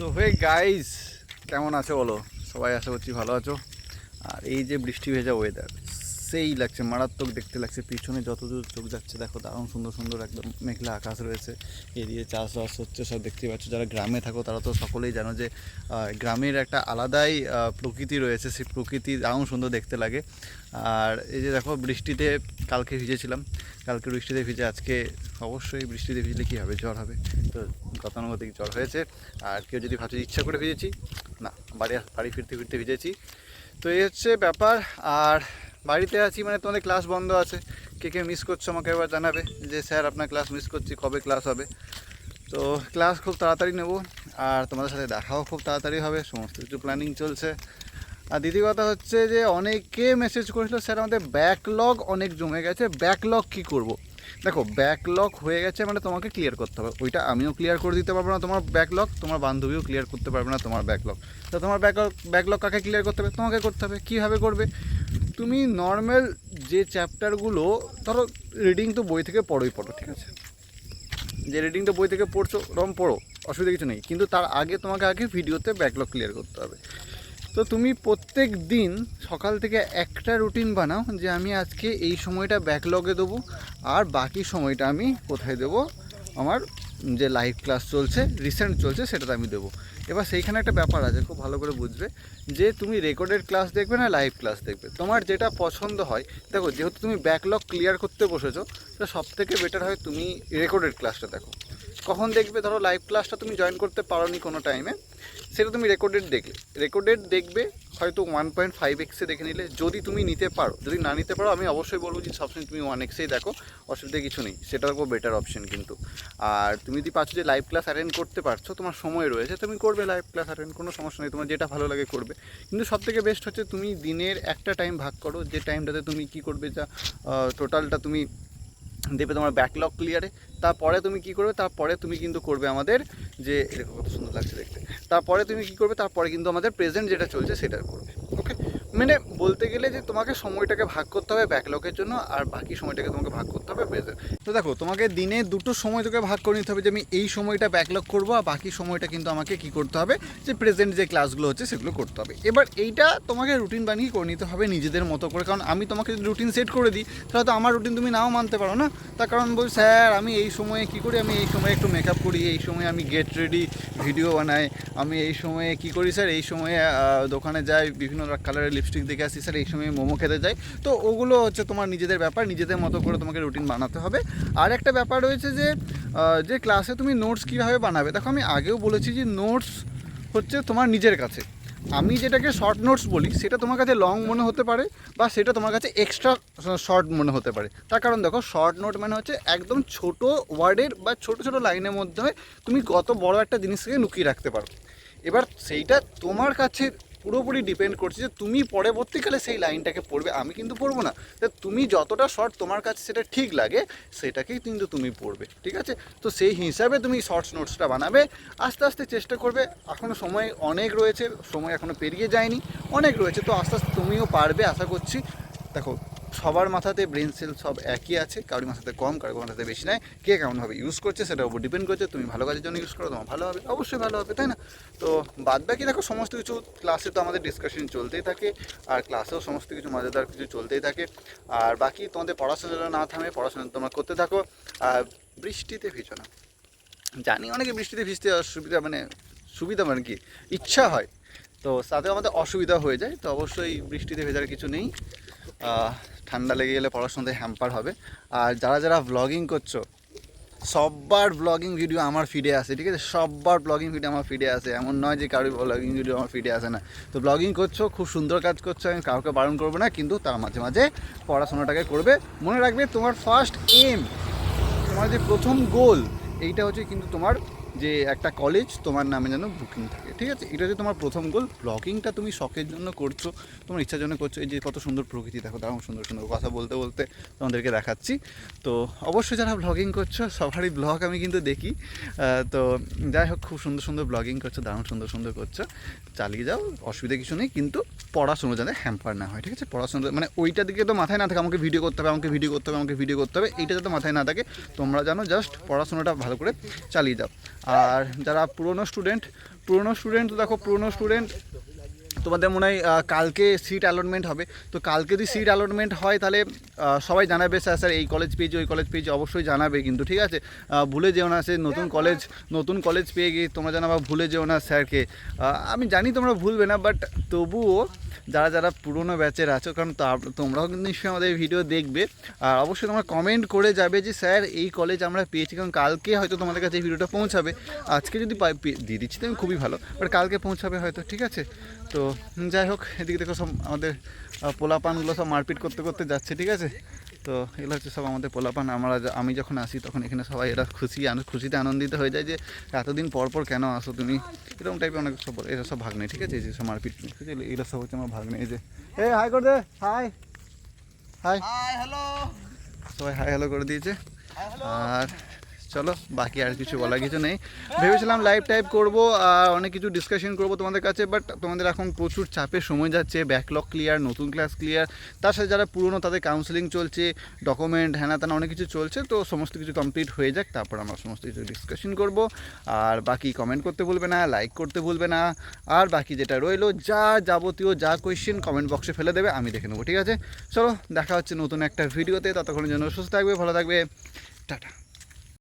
So hey guys, কেমন আছো বলো? সবাই আশা করছি ভালো আছো। আর এই যে বৃষ্টি ভেজা ওয়েদার, সেই লাগছে, মারাত্মক দেখতে লাগছে। পিছনে যতদূর চোখ যাচ্ছে দেখো, দারুণ সুন্দর সুন্দর একদম মেঘলা আকাশ রয়েছে। এদিকে চাষবাস হচ্ছে, সব দেখতে পাচ্ছ। যারা গ্রামে থাকো তারা তো সকলেই জানো যে গ্রামের একটা আলাদাই প্রকৃতি রয়েছে। সেই প্রকৃতি দারুণ সুন্দর দেখতে লাগে। আর এই যে দেখো, বৃষ্টিতে কালকে ভিজেছিলাম, কালকে বৃষ্টিতে ভিজে আজকে অবশ্যই বৃষ্টিতে ভিজলে কী হবে, জ্বর হবে। তো গতানুগতিক জ্বর হয়েছে। আর কেউ যদি ভাবছে ইচ্ছা করে ভিজেছি, না, বাড়ি ফিরতে ফিরতে ভিজেছি। তো এই হচ্ছে ব্যাপার। আর বাড়িতে আছি মানে তোমাদের ক্লাস বন্ধ আছে। কে কে মিস করছো আমাকে এবার জানাবে যে স্যার আপনার ক্লাস মিস করছি, কবে ক্লাস হবে। তো ক্লাস খুব তাড়াতাড়ি নেব, আর তোমাদের সাথে দেখাও খুব তাড়াতাড়ি হবে। সমস্ত কিছু প্ল্যানিং চলছে। আর দ্বিতীয় কথা হচ্ছে যে অনেকে মেসেজ করেছিল, স্যার আমাদের ব্যাকলগ অনেক জমে গেছে, ব্যাকলগ কী করব। দেখো, ব্যাকলগ হয়ে গেছে মানে তোমাকে ক্লিয়ার করতে হবে। ওইটা আমিও ক্লিয়ার করে দিতে পারবো না তোমার ব্যাকলগ, তোমার বান্ধবীও ক্লিয়ার করতে পারবে না তোমার ব্যাকলগ। তো তোমার ব্যাকলগ কাকে ক্লিয়ার করতে হবে? তোমাকে করতে হবে। কীভাবে করবে? তুমি নর্মাল যে চ্যাপ্টারগুলো, ধরো রিডিং তো বই থেকে পড়োই পড়ো, ঠিক আছে, যে রিডিংটা বই থেকে পড়ছো ওরকম পড়ো, অসুবিধা কিছু নেই। কিন্তু তার আগে তোমাকে আগে ভিডিওতে ব্যাকলগ ক্লিয়ার করতে হবে। তো তুমি প্রত্যেক দিন সকাল থেকে একটা রুটিন বানাও যে আমি আজকে এই সময়টা ব্যাকলগে দেবো, আর বাকি সময়টা আমি কোথায় দেবো, আমার যে লাইভ ক্লাস চলছে, রিসেন্ট চলছে, সেটাতে আমি দেবো। এবার সেইখানে একটা ব্যাপার আছে, খুব ভালো করে বুঝবে, যে তুমি রেকর্ডেড ক্লাস দেখবে না লাইভ ক্লাস দেখবে, তোমার যেটা পছন্দ হয়। দেখো, যেহেতু তুমি ব্যাকলগ ক্লিয়ার করতে বসেছো, তো সব থেকে বেটার হয় তুমি রেকর্ডেড ক্লাসটা দেখো। কখন দেখবে? ধরো লাইভ ক্লাসটা তুমি জয়েন করতে পারোনি কোনো টাইমে, সেটা তুমি রেকর্ডেড দেখবে হয়তো 1.5x দেখে নিলে, যদি তুমি নিতে পারো। যদি না নিতে পারো, আমি অবশ্যই বলবো যে সবসময় তুমি 1xই দেখো, অসুবিধা কিছু নেই, সেটার উপর বেটার অপশন কিন্তু। আর তুমি যদি পাচ্ছ যে লাইভ ক্লাস অ্যাটেন্ড করতে পারছো, তোমার সময় রয়েছে, তুমি করবে লাইভ ক্লাস অ্যাটেন্ড, কোনো সমস্যা নেই, তোমার যেটা ভালো লাগে করবে। কিন্তু সবথেকে বেস্ট হচ্ছে তুমি দিনের একটা টাইম ভাগ করো, যে টাইমটাতে তুমি কী করবে, যা টোটালটা তুমি দেবে তোমার ব্যাকলগ ক্লিয়ারে। তারপরে তুমি কি করবে? তারপরে তুমি কিন্তু করবে আমাদের যে, এরকম কত সুন্দর লাগছে দেখতে। তারপরে তুমি কি করবে? তারপরে কিন্তু আমাদের প্রেজেন্ট যেটা চলছে সেটা করবে। ওকে, মানে বলতে গেলে যে তোমাকে সময়টাকে ভাগ করতে হবে ব্যাকলগের জন্য, আর বাকি সময়টাকে তোমাকে ভাগ করতে হবে প্রেজেন্ট। তো দেখো, তোমাকে দিনে দুটো সময় তোকে ভাগ করে নিতে হবে, যে আমি এই সময়টা ব্যাকলগ করবো, আর বাকি সময়টা কিন্তু আমাকে কি করতে হবে, যে প্রেজেন্ট যে ক্লাসগুলো হচ্ছে সেগুলো করতে হবে। এবার এইটা তোমাকে রুটিন বানিয়ে করে নিতে হবে নিজেদের মতো করে। কারণ আমি তোমাকে যদি রুটিন সেট করে দিই, তাহলে তো আমার রুটিন তুমি নাও মানতে পারো না। তার কারণ বল, স্যার আমি এই সময়ে কী করি, আমি এই সময়ে একটু মেকআপ করি, এই সময় আমি গেট রেডি ভিডিও বানাই, আমি এই সময়ে কী করি স্যার, এই সময়ে দোকানে যাই, বিভিন্ন কালারের লিপস্টিক দেখে আসি স্যার, এই সময় মোমো খেতে যাই। তো ওগুলো হচ্ছে তোমার নিজেদের ব্যাপার, নিজেদের মতো করে তোমাকে রুটিন বানাতে হবে। আর একটা ব্যাপার রয়েছে যে ক্লাসে তুমি নোটস কীভাবে বানাবে। দেখো, আমি আগেও বলেছি যে নোটস হচ্ছে তোমার নিজের কাছে। আমি যেটাকে শর্ট নোটস বলি, সেটা তোমার কাছে লং মনে হতে পারে, বা সেটা তোমার কাছে এক্সট্রা শর্ট মনে হতে পারে। তার কারণ দেখো, শর্ট নোট মানে হচ্ছে একদম ছোট ওয়ার্ডের বা ছোট ছোট লাইনের মধ্যে তুমি কত বড় একটা জিনিসকে লুকিয়ে রাখতে পারো। এবার সেইটা তোমার কাছে পুরোপুরি ডিপেন্ড করছে যে তুমি পরবর্তীকালে সেই লাইনটাকে পড়বে, আমি কিন্তু পড়বো না। তা তুমি যতটা শর্ট তোমার কাছে সেটা ঠিক লাগে, সেটাকেই কিন্তু তুমি পড়বে, ঠিক আছে। তো সেই হিসাবে তুমি শর্টস নোটসটা বানাবে, আস্তে আস্তে চেষ্টা করবে। এখনও সময় অনেক রয়েছে, সময় এখনও পেরিয়ে যায়নি, অনেক রয়েছে। তো আস্তে আস্তে তুমিও পারবে আশা করছি। দেখো, সবার মাথাতে ব্রেন সেল সব একই আছে, কারোর মাথাতে কম, কারোর মাথাতে বেশি নয়। কে কেমনভাবে ইউজ করছে সেটার উপর ডিপেন্ড করছে। তুমি ভালো কাজের জন্য ইউজ করো, তোমার ভালো হবে, অবশ্যই ভালো হবে, তাই না? তো বাদ বাকি দেখো, সমস্ত কিছু ক্লাসে তো আমাদের ডিসকাশন চলতেই থাকে, আর ক্লাসেও সমস্ত কিছু মজাদার কিছু চলতেই থাকে। আর বাকি তোমাদের পড়াশোনা না থামে, পড়াশোনা তোমরা করতে থাকো। আর বৃষ্টিতে ভিজো না। জানি অনেকে বৃষ্টিতে ভিজতে অসুবিধা, মানে সুবিধা মানে কি, ইচ্ছা হয়, তো তাতে আমাদের অসুবিধা হয়ে যায়। তো অবশ্যই বৃষ্টিতে ভেজার কিছু নেই। ঠান্ডা লেগে গেলে পড়াশোনাতে হ্যাম্পার হবে। আর যারা যারা ভ্লগিং করছো, সববার ব্লগিং ভিডিও আমার ফিডে আসে, ঠিক আছে, সববার ব্লগিং ভিডিও আমার ফিডে আসে, এমন নয় যে কারোর ব্লগিং ভিডিও আমার ফিডে আসে না। তো ব্লগিং করছো, খুব সুন্দর কাজ করছো, আমি কাউকে বারণ করবো না, কিন্তু তার মাঝে মাঝে পড়াশোনাটাকে করবে। মনে রাখবে, তোমার ফার্স্ট এম, তোমার যে প্রথম গোল, এইটা হচ্ছে কিন্তু তোমার যে একটা কলেজ তোমার নামে যেন বুকিং থাকে, ঠিক আছে। এটা হচ্ছে তোমার প্রথম গোল। ব্লগিংটা তুমি শখের জন্য করছো, তোমার ইচ্ছার জন্য করছো। এই যে কত সুন্দর প্রকৃতি দেখো, দারুণ সুন্দর সুন্দর কথা বলতে বলতে তোমাদেরকে দেখাচ্ছি। তো অবশ্যই যারা ব্লগিং করছো, সবারই ব্লগ আমি কিন্তু দেখি। তো যাই হোক, খুব সুন্দর সুন্দর ব্লগিং করছো, দারুণ সুন্দর সুন্দর করছো, চালিয়ে যাও, অসুবিধা কিছু নেই। কিন্তু পড়াশোনা যাতে হ্যাম্পার না হয়, ঠিক আছে। পড়াশোনা মানে ওইটা দিকে তো মাথায় না থাকে, আমাকে ভিডিও করতে হবে, আমাকে ভিডিও করতে হবে, আমাকে ভিডিও করতে হবে, এইটা যাতে মাথায় না থাকে। তোমরা জানো, জাস্ট পড়াশোনাটা ভালো করে চালিয়ে যাও। আর যারা পুরনো স্টুডেন্ট, পুরনো স্টুডেন্ট তো দেখো, পুরনো স্টুডেন্ট তোমাদের মনে হয় কালকে সিট অ্যালটমেন্ট হবে। তো কালকে যদি সিট অ্যালটমেন্ট হয় তাহলে সবাই জানাবে, স্যার স্যার এই কলেজ পেয়েছি ওই কলেজ পেয়েছি, অবশ্যই জানাবে কিন্তু, ঠিক আছে? ভুলে যেও না, সে নতুন কলেজ পেয়ে গিয়ে তোমরা যেন আবার ভুলে যেও না স্যারকে। আমি জানি তোমরা ভুলবে না, বাট তবুও যারা যারা পুরনো ব্যাচের আছো, কারণ তোমরাও কিন্তু নিশ্চয়ই আমাদের ভিডিও দেখবে, আর অবশ্যই তোমরা কমেন্ট করে যাবে যে স্যার এই কলেজ আমরা পেয়েছি, কারণ কালকে হয়তো তোমাদের কাছে এই ভিডিওটা পৌঁছাবে। আজকে যদি দিয়ে দিচ্ছি তো আমি খুবই ভালো, বাট কালকে পৌঁছাবে হয়তো, ঠিক আছে? তো যাই হোক, এদিকে দেখো সব আমাদের পোলাপানগুলো সব মারপিট করতে করতে যাচ্ছে, ঠিক আছে? তো এগুলো হচ্ছে সব আমাদের পোলাপান। আমি যখন আসি তখন এখানে সবাই এরা খুশিতে আনন্দিত হয়ে যায় যে এতদিন পর পর কেন আসো তুমি, এরকম টাইপের অনেক সব এরা সব ভাগ্নে, ঠিক আছে? এই যে সব মারপিট, এগুলো সব হচ্ছে আমার ভাগ্নে। এই যে হাই করে দে, হাই হাই হ্যালো, সবাই হাই হ্যালো করে দিয়েছে। আর চলো, বাকি আর কিছু বলার কিছু নেই। ভেবেছিলাম লাইভ টাইপ করবো আর অনেক কিছু ডিসকাশন করবো তোমাদের কাছে, বাট তোমাদের এখন প্রচুর চাপের সময় যাচ্ছে, ব্যাকলগ ক্লিয়ার, নতুন ক্লাস ক্লিয়ার, তার সাথে যারা পুরনো তাদের কাউন্সেলিং চলছে, ডকুমেন্ট হ্যানা তেনা অনেক কিছু চলছে। তো সমস্ত কিছু কমপ্লিট হয়ে যাক, তারপর আমরা সমস্ত কিছু ডিসকাশন করবো। আর বাকি কমেন্ট করতে ভুলবে না, লাইক করতে ভুলবে না, আর বাকি যেটা রইলো যাবতীয় কোয়েশ্চেন কমেন্ট বক্সে ফেলে দেবে, আমি দেখে নেবো, ঠিক আছে? চলো, দেখা হচ্ছে নতুন একটা ভিডিওতে। ততক্ষণের জন্য সুস্থ থাকবে, ভালো থাকবে, টাটা।